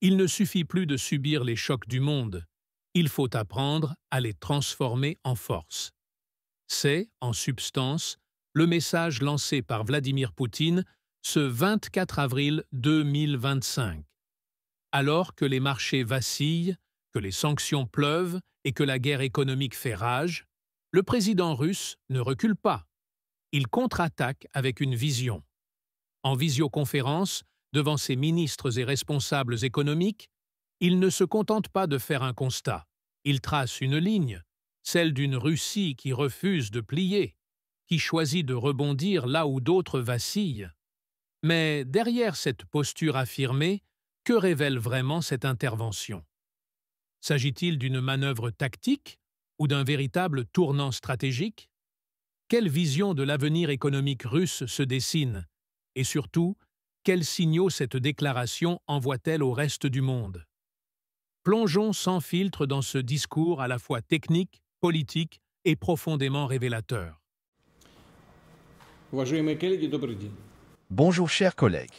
Il ne suffit plus de subir les chocs du monde, il faut apprendre à les transformer en force. C'est, en substance, le message lancé par Vladimir Poutine ce 24 avril 2025. Alors que les marchés vacillent, que les sanctions pleuvent et que la guerre économique fait rage, le président russe ne recule pas. Il contre-attaque avec une vision. En visioconférence, devant ses ministres et responsables économiques, il ne se contente pas de faire un constat. Il trace une ligne, celle d'une Russie qui refuse de plier, qui choisit de rebondir là où d'autres vacillent. Mais derrière cette posture affirmée, que révèle vraiment cette intervention? S'agit-il d'une manœuvre tactique ou d'un véritable tournant stratégique? Quelle vision de l'avenir économique russe se dessine? Et surtout, quels signaux cette déclaration envoie-t-elle au reste du monde? Plongeons sans filtre dans ce discours à la fois technique, politique et profondément révélateur. Bonjour chers collègues.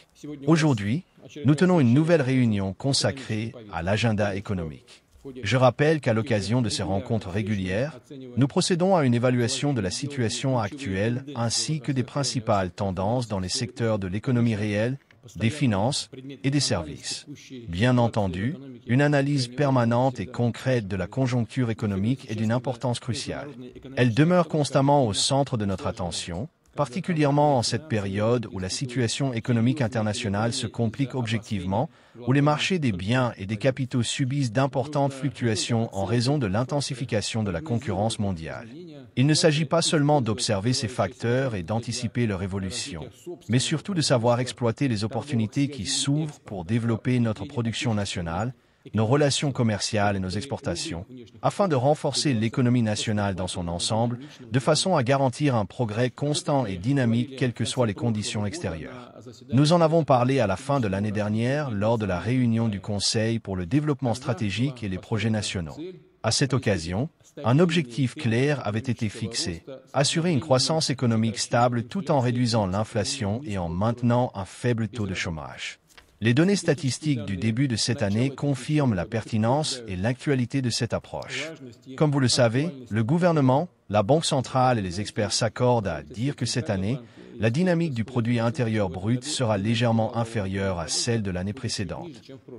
Aujourd'hui, nous tenons une nouvelle réunion consacrée à l'agenda économique. Je rappelle qu'à l'occasion de ces rencontres régulières, nous procédons à une évaluation de la situation actuelle ainsi que des principales tendances dans les secteurs de l'économie réelle, des finances et des services. Bien entendu, une analyse permanente et concrète de la conjoncture économique est d'une importance cruciale. Elle demeure constamment au centre de notre attention, particulièrement en cette période où la situation économique internationale se complique objectivement, où les marchés des biens et des capitaux subissent d'importantes fluctuations en raison de l'intensification de la concurrence mondiale. Il ne s'agit pas seulement d'observer ces facteurs et d'anticiper leur évolution, mais surtout de savoir exploiter les opportunités qui s'ouvrent pour développer notre production nationale, nos relations commerciales et nos exportations, afin de renforcer l'économie nationale dans son ensemble, de façon à garantir un progrès constant et dynamique quelles que soient les conditions extérieures. Nous en avons parlé à la fin de l'année dernière lors de la réunion du Conseil pour le développement stratégique et les projets nationaux. À cette occasion, un objectif clair avait été fixé, assurer une croissance économique stable tout en réduisant l'inflation et en maintenant un faible taux de chômage. Les données statistiques du début de cette année confirment la pertinence et l'actualité de cette approche. Comme vous le savez, le gouvernement, la Banque centrale et les experts s'accordent à dire que cette année, la dynamique du produit intérieur brut sera légèrement inférieure à celle de l'année précédente.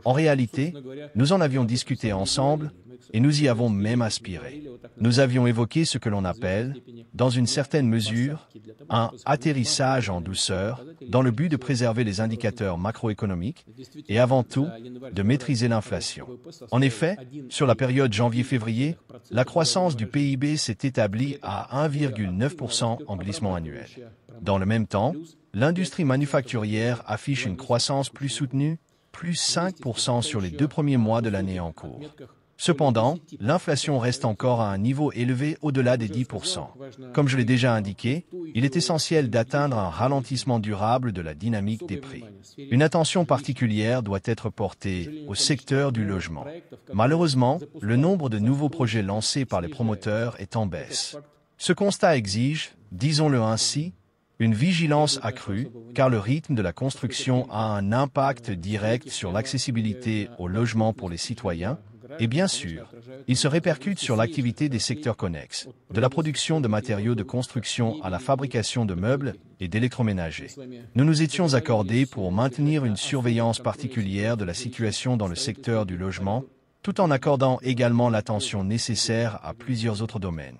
En réalité, nous en avions discuté ensemble et nous y avons même aspiré. Nous avions évoqué ce que l'on appelle, dans une certaine mesure, un atterrissage en douceur, dans le but de préserver les indicateurs macroéconomiques et avant tout, de maîtriser l'inflation. En effet, sur la période janvier-février, la croissance du PIB s'est établie à 1,9% en glissement annuel. Dans le même temps, l'industrie manufacturière affiche une croissance plus soutenue, plus 5% sur les 2 premiers mois de l'année en cours. Cependant, l'inflation reste encore à un niveau élevé au-delà des 10%. Comme je l'ai déjà indiqué, il est essentiel d'atteindre un ralentissement durable de la dynamique des prix. Une attention particulière doit être portée au secteur du logement. Malheureusement, le nombre de nouveaux projets lancés par les promoteurs est en baisse. Ce constat exige, disons-le ainsi, une vigilance accrue, car le rythme de la construction a un impact direct sur l'accessibilité au logement pour les citoyens, et bien sûr, il se répercute sur l'activité des secteurs connexes, de la production de matériaux de construction à la fabrication de meubles et d'électroménagers. Nous nous étions accordés pour maintenir une surveillance particulière de la situation dans le secteur du logement, tout en accordant également l'attention nécessaire à plusieurs autres domaines.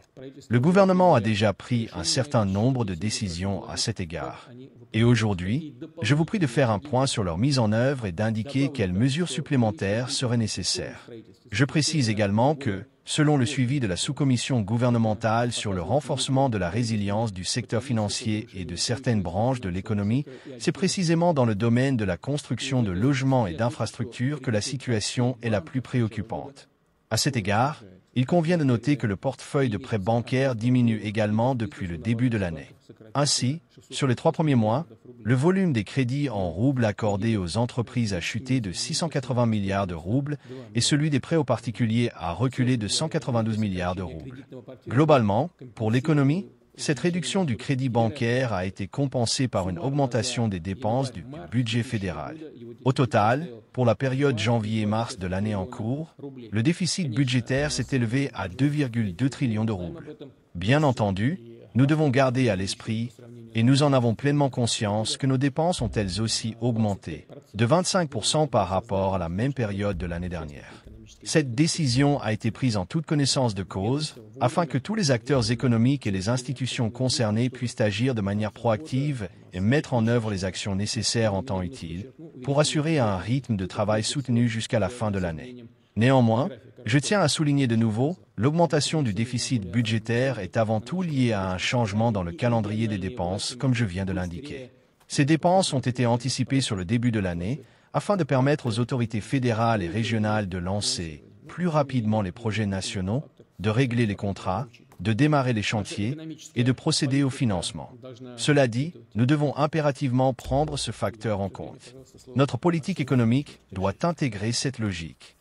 Le gouvernement a déjà pris un certain nombre de décisions à cet égard. Et aujourd'hui, je vous prie de faire un point sur leur mise en œuvre et d'indiquer quelles mesures supplémentaires seraient nécessaires. Je précise également que, selon le suivi de la sous-commission gouvernementale sur le renforcement de la résilience du secteur financier et de certaines branches de l'économie, c'est précisément dans le domaine de la construction de logements et d'infrastructures que la situation est la plus préoccupante. À cet égard, il convient de noter que le portefeuille de prêts bancaires diminue également depuis le début de l'année. Ainsi, sur les 3 premiers mois, le volume des crédits en roubles accordés aux entreprises a chuté de 680 milliards de roubles et celui des prêts aux particuliers a reculé de 192 milliards de roubles. Globalement, pour l'économie, cette réduction du crédit bancaire a été compensée par une augmentation des dépenses du budget fédéral. Au total, pour la période janvier-mars de l'année en cours, le déficit budgétaire s'est élevé à 2,2 trillions de roubles. Bien entendu, nous devons garder à l'esprit, et nous en avons pleinement conscience, que nos dépenses ont elles aussi augmenté, de 25% par rapport à la même période de l'année dernière. Cette décision a été prise en toute connaissance de cause, afin que tous les acteurs économiques et les institutions concernées puissent agir de manière proactive et mettre en œuvre les actions nécessaires en temps utile, pour assurer un rythme de travail soutenu jusqu'à la fin de l'année. Néanmoins, je tiens à souligner de nouveau, l'augmentation du déficit budgétaire est avant tout liée à un changement dans le calendrier des dépenses, comme je viens de l'indiquer. Ces dépenses ont été anticipées sur le début de l'année, afin de permettre aux autorités fédérales et régionales de lancer plus rapidement les projets nationaux, de régler les contrats, de démarrer les chantiers et de procéder au financement. Cela dit, nous devons impérativement prendre ce facteur en compte. Notre politique économique doit intégrer cette logique.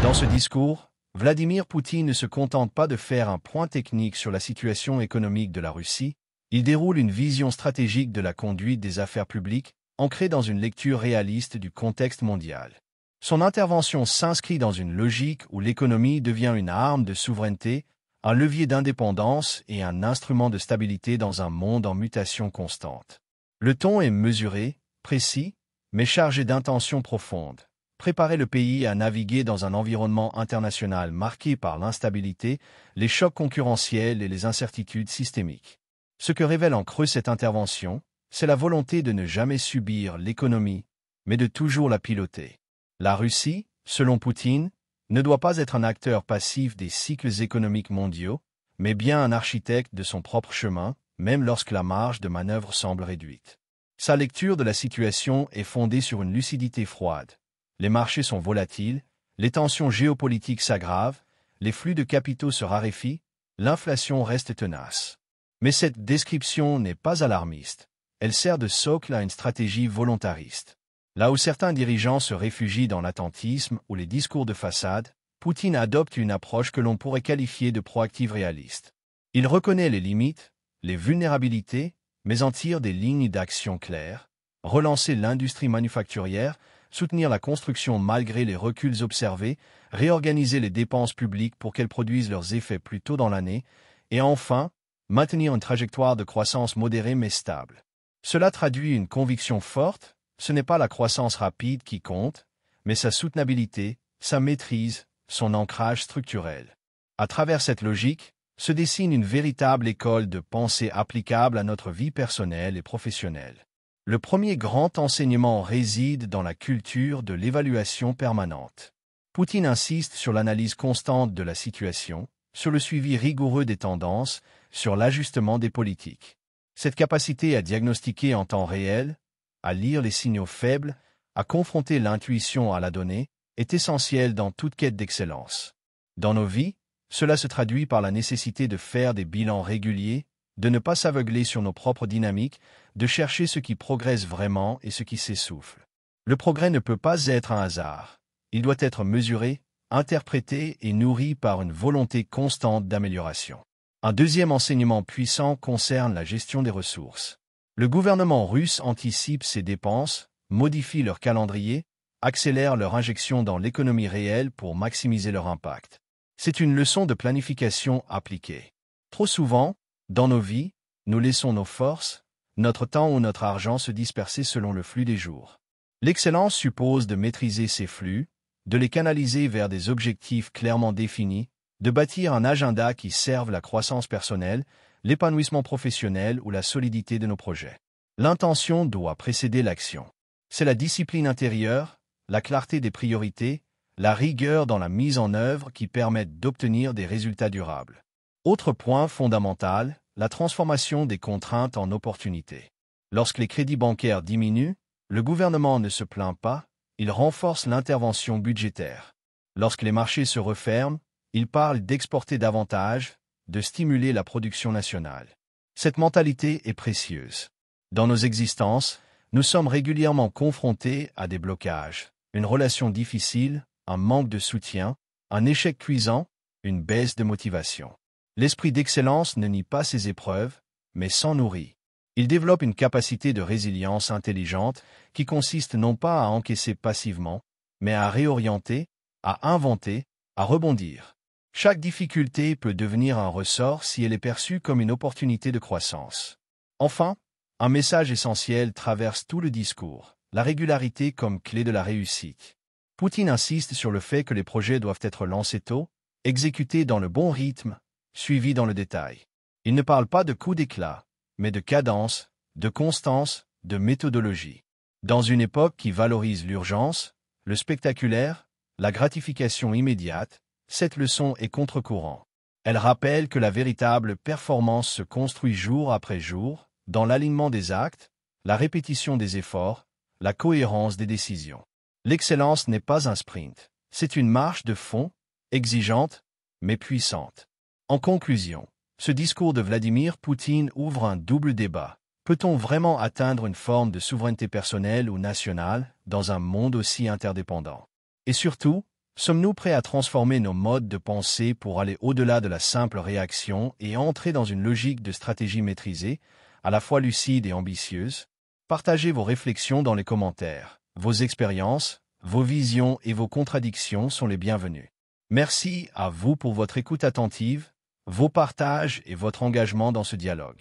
Dans ce discours, Vladimir Poutine ne se contente pas de faire un point technique sur la situation économique de la Russie, il déroule une vision stratégique de la conduite des affaires publiques, ancrée dans une lecture réaliste du contexte mondial. Son intervention s'inscrit dans une logique où l'économie devient une arme de souveraineté, un levier d'indépendance et un instrument de stabilité dans un monde en mutation constante. Le ton est mesuré, précis, mais chargé d'intentions profondes. Préparer le pays à naviguer dans un environnement international marqué par l'instabilité, les chocs concurrentiels et les incertitudes systémiques. Ce que révèle en creux cette intervention, c'est la volonté de ne jamais subir l'économie, mais de toujours la piloter. La Russie, selon Poutine, ne doit pas être un acteur passif des cycles économiques mondiaux, mais bien un architecte de son propre chemin, même lorsque la marge de manœuvre semble réduite. Sa lecture de la situation est fondée sur une lucidité froide. Les marchés sont volatiles, les tensions géopolitiques s'aggravent, les flux de capitaux se raréfient, l'inflation reste tenace. Mais cette description n'est pas alarmiste. Elle sert de socle à une stratégie volontariste. Là où certains dirigeants se réfugient dans l'attentisme ou les discours de façade, Poutine adopte une approche que l'on pourrait qualifier de proactive réaliste. Il reconnaît les limites, les vulnérabilités, mais en tire des lignes d'action claires, relancer l'industrie manufacturière, soutenir la construction malgré les reculs observés, réorganiser les dépenses publiques pour qu'elles produisent leurs effets plus tôt dans l'année, et enfin, maintenir une trajectoire de croissance modérée mais stable. Cela traduit une conviction forte, ce n'est pas la croissance rapide qui compte, mais sa soutenabilité, sa maîtrise, son ancrage structurel. À travers cette logique, se dessine une véritable école de pensée applicable à notre vie personnelle et professionnelle. Le premier grand enseignement réside dans la culture de l'évaluation permanente. Poutine insiste sur l'analyse constante de la situation, sur le suivi rigoureux des tendances, sur l'ajustement des politiques. Cette capacité à diagnostiquer en temps réel, à lire les signaux faibles, à confronter l'intuition à la donnée, est essentielle dans toute quête d'excellence. Dans nos vies, cela se traduit par la nécessité de faire des bilans réguliers, de ne pas s'aveugler sur nos propres dynamiques, de chercher ce qui progresse vraiment et ce qui s'essouffle. Le progrès ne peut pas être un hasard. Il doit être mesuré, interprété et nourri par une volonté constante d'amélioration. Un deuxième enseignement puissant concerne la gestion des ressources. Le gouvernement russe anticipe ses dépenses, modifie leur calendrier, accélère leur injection dans l'économie réelle pour maximiser leur impact. C'est une leçon de planification appliquée. Trop souvent, dans nos vies, nous laissons nos forces, notre temps ou notre argent se disperser selon le flux des jours. L'excellence suppose de maîtriser ces flux, de les canaliser vers des objectifs clairement définis, de bâtir un agenda qui serve la croissance personnelle, l'épanouissement professionnel ou la solidité de nos projets. L'intention doit précéder l'action. C'est la discipline intérieure, la clarté des priorités, la rigueur dans la mise en œuvre qui permettent d'obtenir des résultats durables. Autre point fondamental, la transformation des contraintes en opportunités. Lorsque les crédits bancaires diminuent, le gouvernement ne se plaint pas, il renforce l'intervention budgétaire. Lorsque les marchés se referment, il parle d'exporter davantage, de stimuler la production nationale. Cette mentalité est précieuse. Dans nos existences, nous sommes régulièrement confrontés à des blocages, une relation difficile, un manque de soutien, un échec cuisant, une baisse de motivation. L'esprit d'excellence ne nie pas ses épreuves, mais s'en nourrit. Il développe une capacité de résilience intelligente qui consiste non pas à encaisser passivement, mais à réorienter, à inventer, à rebondir. Chaque difficulté peut devenir un ressort si elle est perçue comme une opportunité de croissance. Enfin, un message essentiel traverse tout le discours, la régularité comme clé de la réussite. Poutine insiste sur le fait que les projets doivent être lancés tôt, exécutés dans le bon rythme, suivis dans le détail. Il ne parle pas de coup d'éclat, mais de cadence, de constance, de méthodologie. Dans une époque qui valorise l'urgence, le spectaculaire, la gratification immédiate, cette leçon est contre-courant. Elle rappelle que la véritable performance se construit jour après jour, dans l'alignement des actes, la répétition des efforts, la cohérence des décisions. L'excellence n'est pas un sprint, c'est une marche de fond, exigeante, mais puissante. En conclusion, ce discours de Vladimir Poutine ouvre un double débat. Peut-on vraiment atteindre une forme de souveraineté personnelle ou nationale dans un monde aussi interdépendant? Et surtout, sommes-nous prêts à transformer nos modes de pensée pour aller au-delà de la simple réaction et entrer dans une logique de stratégie maîtrisée, à la fois lucide et ambitieuse? Partagez vos réflexions dans les commentaires. Vos expériences, vos visions et vos contradictions sont les bienvenues. Merci à vous pour votre écoute attentive, vos partages et votre engagement dans ce dialogue.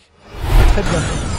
À très bientôt.